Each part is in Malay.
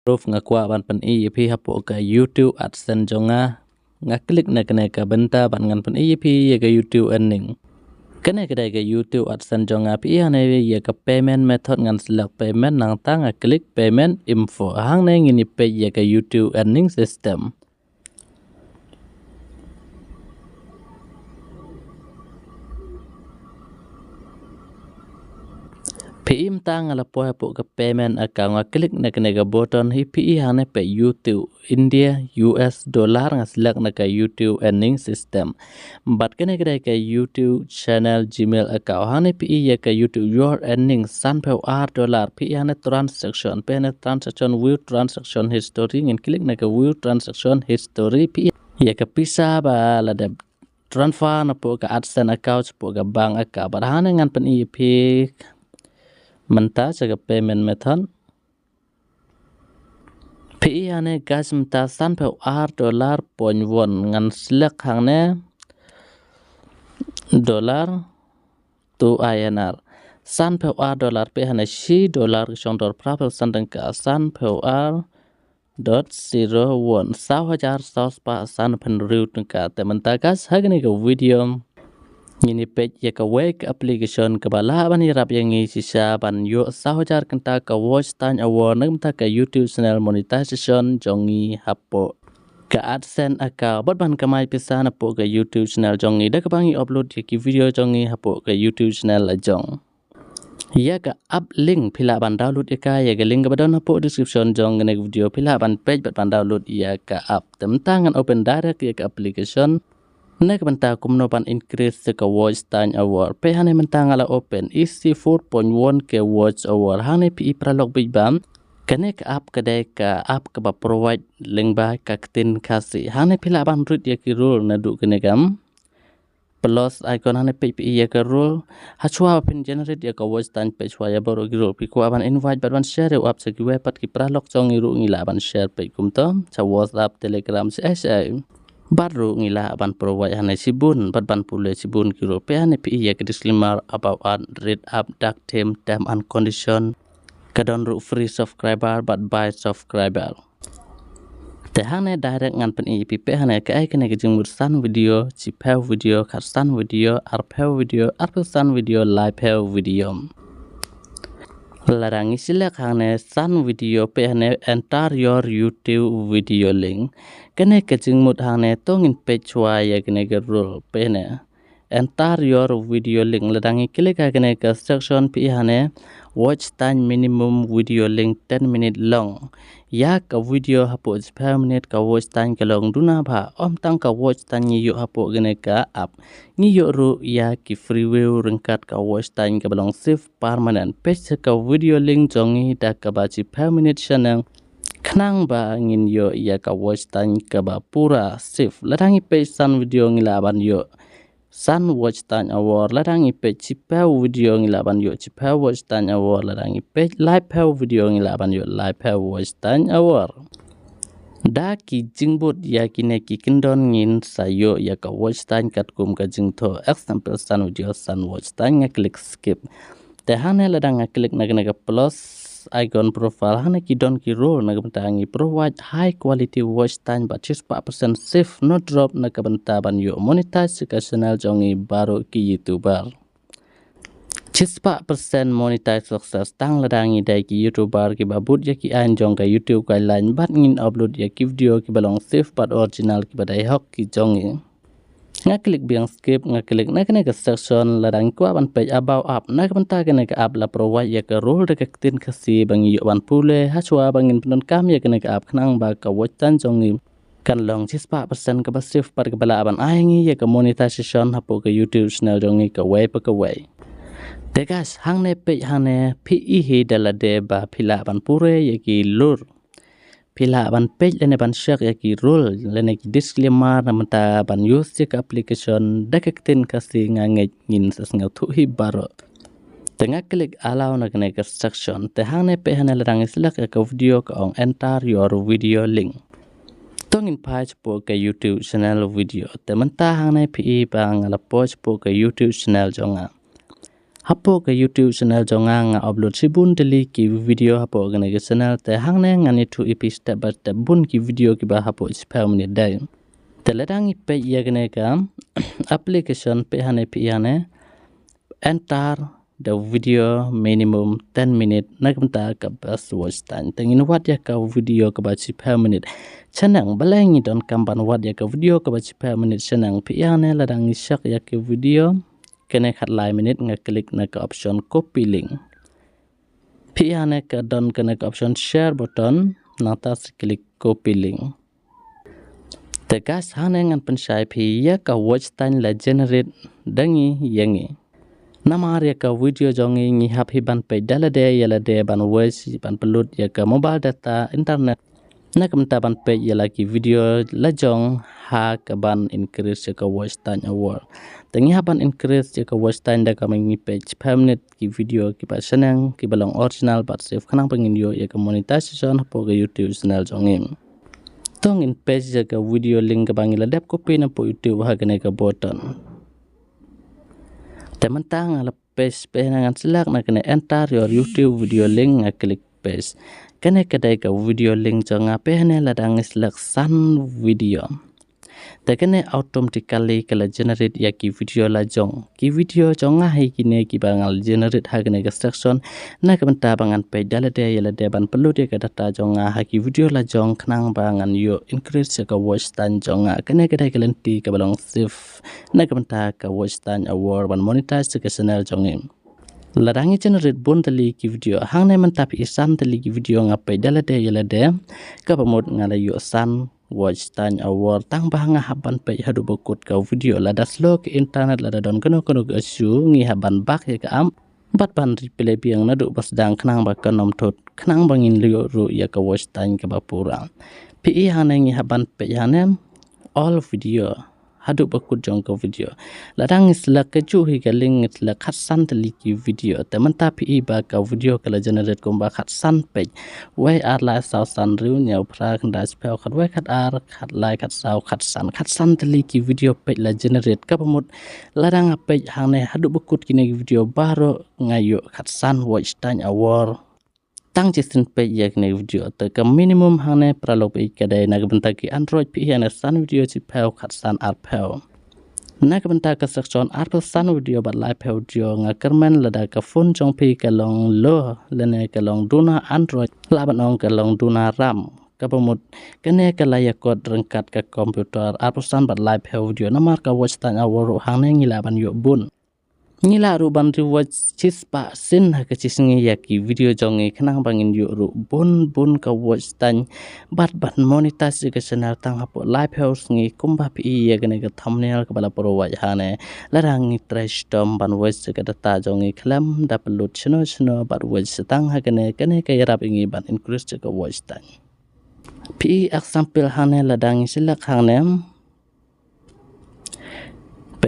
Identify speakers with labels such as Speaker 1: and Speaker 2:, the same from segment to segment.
Speaker 1: proof ngakwa ban pen EP hapo ka YouTube AdSense jonga ngaklik na kena ka benta ban ngan pen EP ya ka YouTube earning kena kedai ka YouTube AdSense jonga pi ane ya ka payment method ngan select payment nang ta ngaklik payment info hang ne ngini page ya ka YouTube earning system PIM tang ala po hapo ka payment account ngaklik na kena ka button hi PI hane pe YouTube India US dollar ngaslak na ka YouTube earning system bat kena kedai ka YouTube channel Gmail account hane PI ya ka YouTube your earning san pe $R PI hane transaction pe hane transaction view transaction history ngin klik na ka view transaction history PI ya ka pisa ba la de transfer na po ka AdSense account po ka bank account bat hane ngan pen EP menta jaga payment method PI ane gas menta san pe $R.1 ngan select hangne dollar to INR san pe $R pe hane $C kisong prapel sandang ka san pe $.01 $1,000 pa san pen root ka te menta gas hagni ka video ini page ya ka wake application ka bala ban irap yang ngi sisa ban yo $1,000 kenta ka WatchTime award nang ta ka YouTube channel monetization jongi hapo ka AdSense account bat ban kamai pisa na po ka YouTube channel jongi da ka bangi upload ya ki video jongi hapo ka YouTube channel la jong ya ka up link pila ban download ya ka link ka badon hapo description jong ne video pila ban page bat ban download ya ka up temtangan open direct ya ka application Nek benta kumno pan increase ka WatchTime award pe hane benta ngala open isi 4.1 ke watch award hane pi pralog big bam kane ka app kadai ka app ka ba provide link ba ka tin Khasi hane pila ban rut ya ki rule na du kene gam plus icon hane pi ya ka rule ha chwa pin generate ya ka WatchTime page wa ya baro ki rule pi ko ban invite ban share up sa ki we pat ki pralog chong iru ngila ban share pe kumto cha WhatsApp Telegram SA baru ngila ban provide hane sibun bat ban pule sibun kiro pe hane pi ya ke disclaimer about read up dark term and condition kadon ru free subscriber but buy subscriber te hane direct ngan pen ip pe hane ke ai kene ke jingmur san video chipel video kharsan video arpel video arpesan video live video larangi select hane san video pe hane enter your YouTube video link kene ke jingmut hane tongin page wa ya kene ke rule pe hane enter your video link larangi klik kene ke section pe hane watch time minimum video link 10 minute long ya ka video hapo 5 minute ka watch time ke long duna ba om tang ka watch time ni yo hapo kene ka app ni yo ru ya ki freeway rengkat ka watch time ke belong save permanent page ka video link jongi da ka ba 5 minute chanang khnang ba ngin yo ya ka watch time ka ba pura save larangi page san video ngila ban yo san WatchTime award larangi page chipa video ngilaban yo chipa WatchTime award larangi page live video ngilaban yo live WatchTime award da ki jingbot ya kine ki kindon ngin sayo ya ka WatchTime katkum ka jingtho example san video san WatchTime ngaklik skip te hane ladang ngaklik naga plus icon profile hane ki don ki role naga bentangi provide high quality WatchTime but 4% safe no drop naga bentaban yo monetize ka channel jongi baru ki YouTuber 4% monetize success tang ladangi dai ki YouTuber ki babut ya ki an jong ka YouTube guideline bat ngin upload ya ki video ki balong safe but original ki badai hok ki jongi ngaklik biang skip ngaklik na kene ke section ladang ko ban page about app na benta kene ke app la provide ya ke rule de tin Khasi bang yo ban pule ha chwa bangin penon kam ya kene ke app khnang ba ka WatchTime jongi kan long 4% ke basif par ke bala ban aingi ya ke monetization hapo ke YouTube channel jongi ke way pa ke way te guys hang ne page hane pi he dala de ba phila ban pure ya ki lur pila ban page lene ban share ya ki rule lene ki disclaimer na mata ban use ke application detektin Khasi ngangej ngin sasnga thu hi baro tengah klik allow na kene ke section te hane pe hane larang select ke video ka ong enter your video link tongin page po ke YouTube channel video te menta hane pi bang la post po ke YouTube channel jonga hapo ke YouTube channel jonga nga upload sibun daily ki video hapo ke channel te hangne ngani tu ipi step by step bun ki video ki ba hapo spam menit dai teledang ipe ya gene ka application pe hane pi hane enter the video minimum 10 minute nakamta ka bas watch time tengin wat ya ka video ka ba spam menit chanang balangi don kamban wat ya ka video ka ba spam menit chanang pi hane ladang isak ya ke video kene khat lai minute nga klik na ka option copy link pi hane ka don kene ka option share button na tas klik copy link te gas hane ngan pensai pi ya ka watch time la generate dangi yangi namar ya ka video jongi ngi happy ban pe dalade yala de ban voice ban pelut ya ka mobile data internet na kamta ban pe yala ki video la jong ha ka ban increase ya ka watch time award tengi ha ban increase ya ka watch time da ka mangi page 5 minute ki video ki pa senang ki balong original but save khanang pangin yo ya ka monetization po ga YouTube channel jongim tong in page ya ka video link ka bangila dep copy na po YouTube ha ka button tementang ala page pe nangan selak na kena enter your YouTube video link nga klik paste kene kedai ka video link jonga pe hane ladang selak san video te kene automatically kala generate ya ki video la jong ki video jonga hai kine ki bangal generate ha kene ka section na ka banta bangan pe dalade yala de ban perlu de ka data jonga ha ki video la jong khnang bangan yo increase ka watch time jonga kene kedai kalenti ka balong save na ka banta ka watch time award ban monetize ka channel jongim ladangi generate bon tali ki video hang ne man tapi isan tali ki video ngapai dalade yala de ka pamot ngala yo san watch time award tang bahanga haban pe hadu bokut ka video la daslo ke internet la don kono ga su ngi haban bak ya ka am bat ban replay biang na du bas dang khnang ba kanom thot khnang bangin liyo ru ya ka watch time ka ba pura pi haneng ngi haban pe hanem all video hadu bokut jong ka video ladang isla ke chu hi ka link isla khat san tali ki video te man ta pi ba ka video kala generate kom ba khat san pe wai ar la saw san riu nyau phra khanda spell khat wai khat ar khat lai khat saw khat san tali ki video pe la generate ka pamut ladang pe hang ne hadu bokut ki ne video baro ngayo khat san watch time award tang jesin pe yak ne video te ka minimum hane pralop pe ka dai na banta ki android pi hane san video chi phau khat san ar phau na banta ka section ar san video bat live video nga kermen lada ka phone jong pi ka long lo lene ka long duna android la ban ong ka long duna ram ka pamut kene ka laya kod rengkat ka komputer ar san bat live video namar ka watch time award hang ne ngila ban yo bun ngila ru ban ri watch chis pa sin ha ka chis ngi yaki video jongi khnang bangin yu ru bun ka watch tan bat monetize ka channel tang hapo live house ngi kumba pi ya gane ka thumbnail ka bala pro wa hane larang ngi trash tom ban watch ka data jongi khlam da upload chno bat watch tang ha kane ka yarap ngi ban increase ka watch tan pi example hane ladang silak hane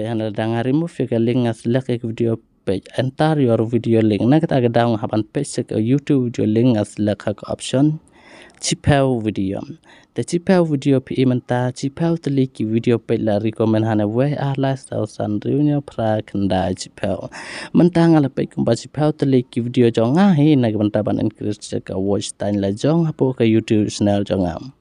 Speaker 1: and dang remove your link as like video page enter your video link na kita ga down haban page ka YouTube video link as like option chipau video the chipau video pi menta chipau tali ki video page la recommend hana we are last thousand reunion pra kanda chipau menta ngala page kumba chipau tali ki video jonga hi na ga ban increase ka watch time la jong hapo ka YouTube channel jongam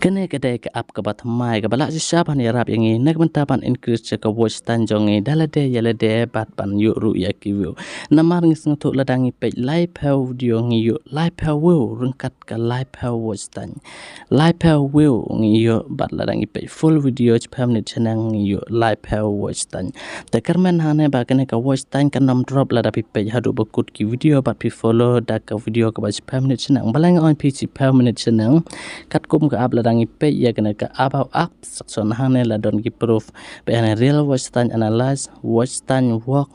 Speaker 1: kene kedai ke up ke bat mai ke balak sisa ban yarap yangi nak mentapan increase ke watch time jongi dalade yalade bat ban yu ru ya ki view namar ngis ngutuk ladangi page live video ngi yu live view rengkat ke live watch time live view ngi yu bat ladangi page full video chpam ni chanang ngi yu live watch time te kermen hane ba kene ke watch time kan nom drop ladapi page hadu bakut ki video bat pi follow dak ke video ke ba chpam ni chanang balang on pi chpam ni chanang kat kum ke up ngi pe ya kena ka about up section hane la don ki proof pe hane real watch time analyze watch time work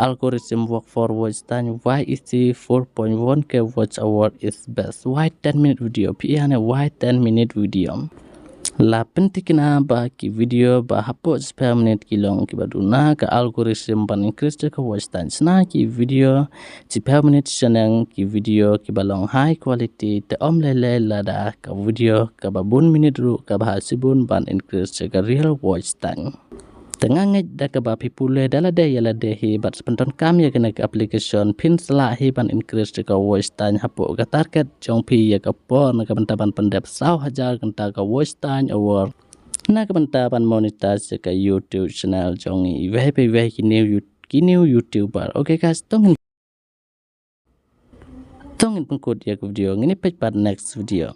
Speaker 1: algorithm work for watch time why is the 4.1k watch award is best why 10 minute video pe hane why 10 minute video la pentikina ba ki video ba hapo spare minute ki long ki baduna ka algorithm ban increase ka watch time sna ki video ci per minute chanang ki video ki balong high quality te om lele la da ka video ka ba bun minute ru ka ba sibun ban increase ka real watch time Tengah ngej dah ke bapi pulih dah deh ya deh hibat sepenton kami ya kena ke application pin selak hiban increase ke WatchTime hapuk ke target jong pi ya ke pon ke bentaban pendep sau hajar kenta ke WatchTime award. Na ke bentaban monetize ke YouTube channel jong i weh kini YouTuber. Okay guys, tongin pengkut ya ke video ngini page pada next video.